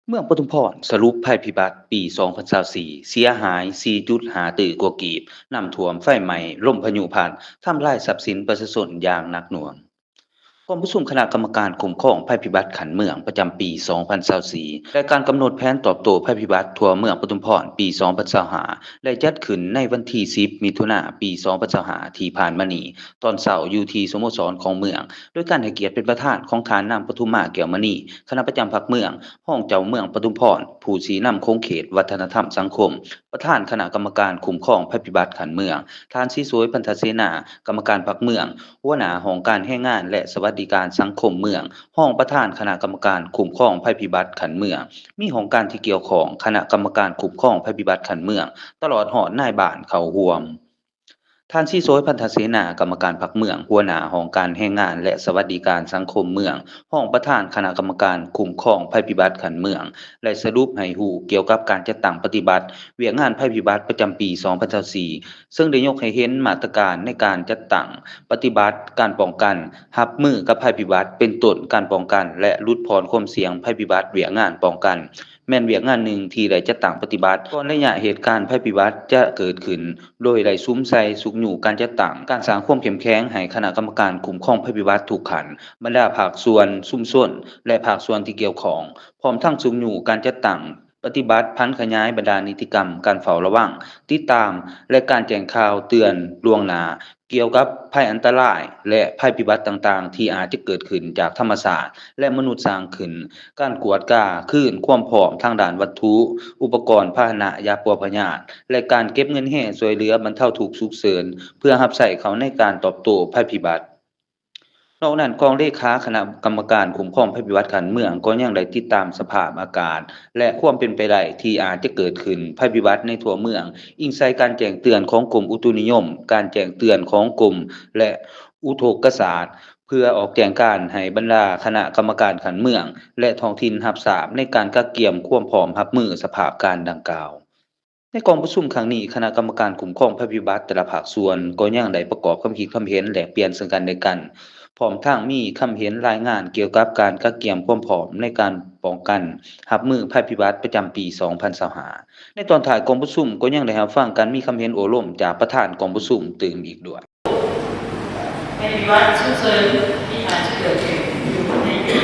เมืองปทุมพรสรุปภัยพิบัติปี 2024เสียหาย 4.5 ตื้อกว่ากีบ น้ำท่วมไฟไหม้ลมพายุพัดทำลายทรัพย์สินประชาชนอย่างหนักหน่วงกองประชุมคณะกรรมการคุ้มครองภัยพิบัติขันเมืองประจำปี 2024และการกำหนดแผนตอบโต้ภัยพิบัติทั่วเมืองปทุมพรปี 2025ได้จัดขึ้นในวันที่ 10 มิถุนายน ปี 2025ที่ผ่านมานี้ตอนเช้าอยู่ที่สโมสรของเมือง โดยการให้เกียรติเป็นประธานของฐานนำปทุมมาแก้วมณีคณะประจำพรรคเมืองห้องเจ้าเมืองปทุมพรผู้ชี้นำโครงเขตวัฒนธรรมสังคมประธานคณะกรรมการคุ้มครองภัยพิบัติขันเมืองทานสีสวยพันธเสนากรรมการพรรคเมืองหัวหน้าห้องการแรงงานและสวัสดิการสังคมเมืองห้องประธานคณะกรรมการคุ้มครองภัยพิบัติขันเมืองมีห้องการที่เกี่ยวข้องคณะกรรมการคุ้มครองภัยพิบัติขันเมืองตลอดฮอดนายบ้านเข้าร่วม ท่านชี้โซยพันธเสนากรรมการพรรคเมืองหัวหน้าห้องการแรงงานและสวัสดิการสังคมเมืองห้องประธานคณะกรรมการคุ้มครองภัยพิบัติขันเมืองและสรุปให้ฮู้เกี่ยวกับการจัดตั้งปฏิบัติเวียกงานภัยพิบัติประจำปี2024ซึ่งได้ยกให้เห็นมาตรการในการจัดตั้งปฏิบัติการป้องกันรับมือกับภัยพิบัติเป็นต้นการป้องกันและลดพรความเสี่ยงภัยพิบัติเวียกงานป้องกัน แม่นเวียกงานหนึ่งที่ได้จัดตั้งปฏิบัติก่อนระยะเหตุการณ์ภัยพิบัติจะเกิดขึ้นโดยได้สุมใส่สุกอยู่การจัดตั้งการสร้างความเข้มแข็งให้คณะกรรมการคุ้มครองภัยพิบัติทุกขันบรรดาภาคส่วนชุมชนและภาคส่วนที่เกี่ยวข้องพร้อมทั้งสุกอยู่การจัดตั้งปฏิบัติพันขยายบรรดานิติกรรมการเฝ้าระวังติดตามและการแจ้งข่าวเตือนล่วงหน้าเกี่ยวกับภัยอันตรายและภัยพิบัติต่างๆที่อาจจะเกิดขึ้นจากธรรมชาติและมนุษย์สร้างขึ้น การกวดกาคลื่นความพร้อมทางด้านวัตถุ อุปกรณ์พาหนะยาปัวพยาธิและการเก็บเงินแห่ช่วยเหลือบรรเทาทุกข์ฉุกเฉินเพื่อรับใช้เขาในการตอบโต้ภัยพิบัตินอกนั้นกองเลขาคณะกรรมการคุ้มครองภัยพิบัติขันเมืองก็ยังได้ติดตามสภาพอากาศและความเป็นไปได้ที่อาจจะเกิดขึ้นภัยพิบัติในทั่วเมืองอิงใส่การแจ้งเตือนของกรมอุตุนิยมการแจ้งเตือนของกรมและอุทกศาสตร์ เพื่อออกแจงการให้บรรดาคณะกรรมการขันเมืองและท้องถิ่นรับทราบในการกักเกี่ยมความพร้อมรับมือสภาพการดังกล่าวในกองประชุมครั้งนี้คณะกรรมการคุ้มครองภัยพิบัติแต่ละภาคส่วนก็ยังได้ประกอบความคิดความเห็นแลกเปลี่ยนซึ่งกันและกันพร้อมทั้งมีความเห็นรายงานเกี่ยวกับการกักเกี่ยมความพร้อมในการป้องกันรับมือภัยพิบัติประจำปี2025ในตอนท้ายกองประชุมก็ยังได้รับฟังการมีความเห็นโอ้ร่มจากประธานกองประชุมตื่นอีกด้วยในวิวัฒน์ฉุกเฉินที่อาจจะเกิดขึ้นในปี